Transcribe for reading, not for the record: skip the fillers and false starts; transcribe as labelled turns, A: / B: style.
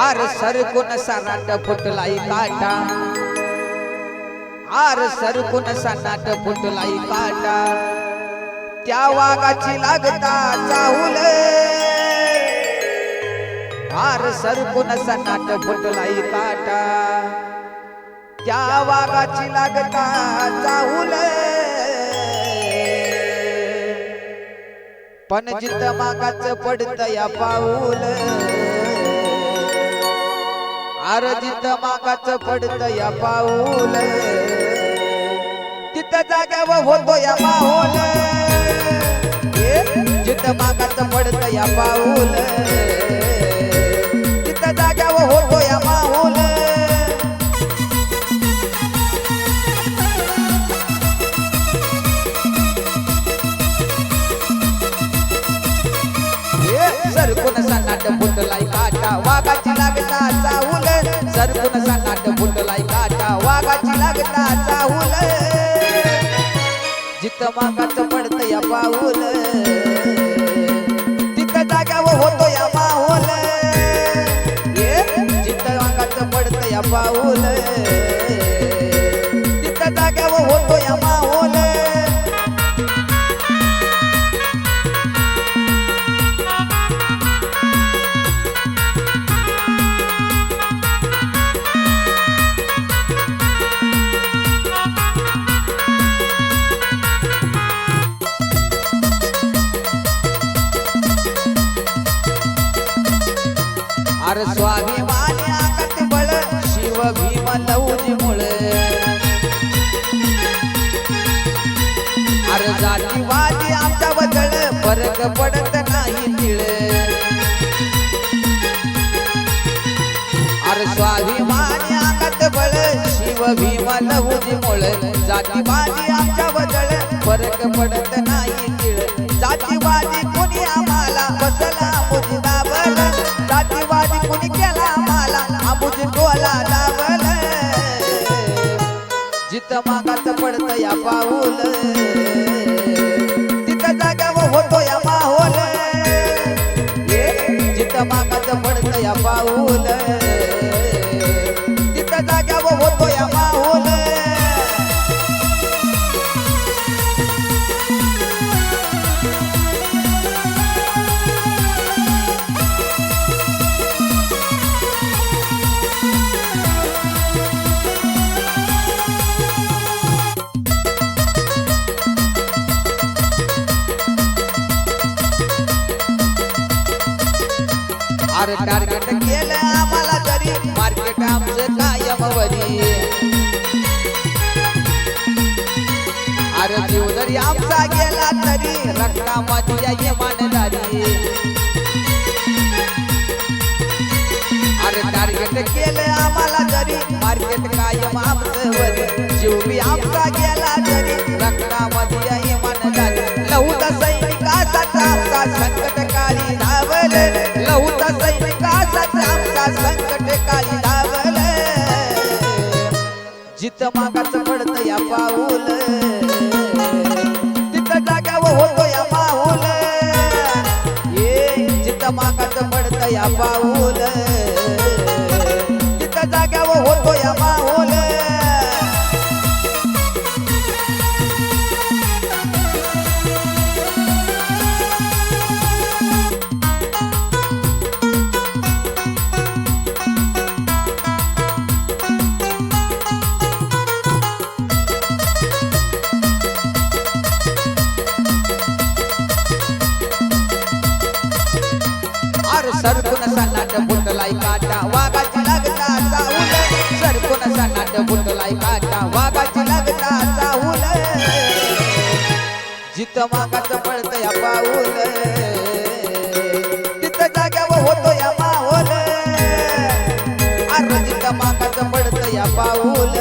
A: R सरकून सनाट फुटलाई काटा, R सरकून सनाट फुटलाई काटा, त्या वाघाची लागता चाहुल, आर सरकून सनाट फुटलाई काटा, त्या वाघाची लागता चाहुल, पण जित मागाच पडत या पाऊल, आर जित मागाच पडत या पाऊल, तित जाग्यावर होतो या माहोल, जित मागाच पडत या पाऊल, तित जाग्यावर होतो या माहोल, सरकून सनाट फुटलाई काटा, वाघाची लागता चाहुल, सरकून सनाट फुटलाई काटा, वाघाची लागता चाहुल, जित मागाच पडत या पाऊल, तित जाग्यावर होतो या माहोल, जित मागाच पडत या पाऊल, तित जाग्यावर होतो या माहोल, आर स्वाभिमानी आकात बळ, शिव भीम लौजी मुळ, आर जातीवादी आमच्या बदल, फरक पडत नाही तिळ, आर स्वाभिमानी आकात बळ, शिव भीम लौजी मुळ, जातीवादी आमच्या बदल, फरक पडत नाही तिळ, जातीवादी कोणी आम्हाला बसला मुजी दाबल, जातीवादी कोणी केला आम्हाला आमुज डोला दाबल, जित मागाच पडत या पाऊल, तित जाग्यावर होतो या माहोल, जित मागाच पडत या पाऊल, तित जाग्यावर होतो या माहोल, अरे टार्गेट केलं आम्हाला तरी, मार्केट आमचं कायम वरी, अरे जीव जरी आमचा गेला तरी, रक्तामध्ये इमानदारी, अरे टार्गेट केलं आम्हाला तरी, मार्केट कायम आमचं वरी, जीव बी आमचा गेला तरी, रक्तामध्ये इमानदारी, लहुता सैनिकाचा आमचा संकट काळी धावल, लहुता सैनिकाचा आमचा संकट काळी धावल, जित मागाच पडत या पाऊल, तित जाग्यावर होतो या माहोल, जित मागाच पडत या पाऊल, तित जाग्यावर होतो या माहोल, सरकून सनाट फुटलाई काटा, वाघाची लागता चाहुल, सरकून सनाट फुटलाई काटा, वाघाची लागता चाहुल, जित मागाच पडत या पाऊल, तित जाग्यावर होतो या माहोल, आर जित मागाच पडत या पाऊल,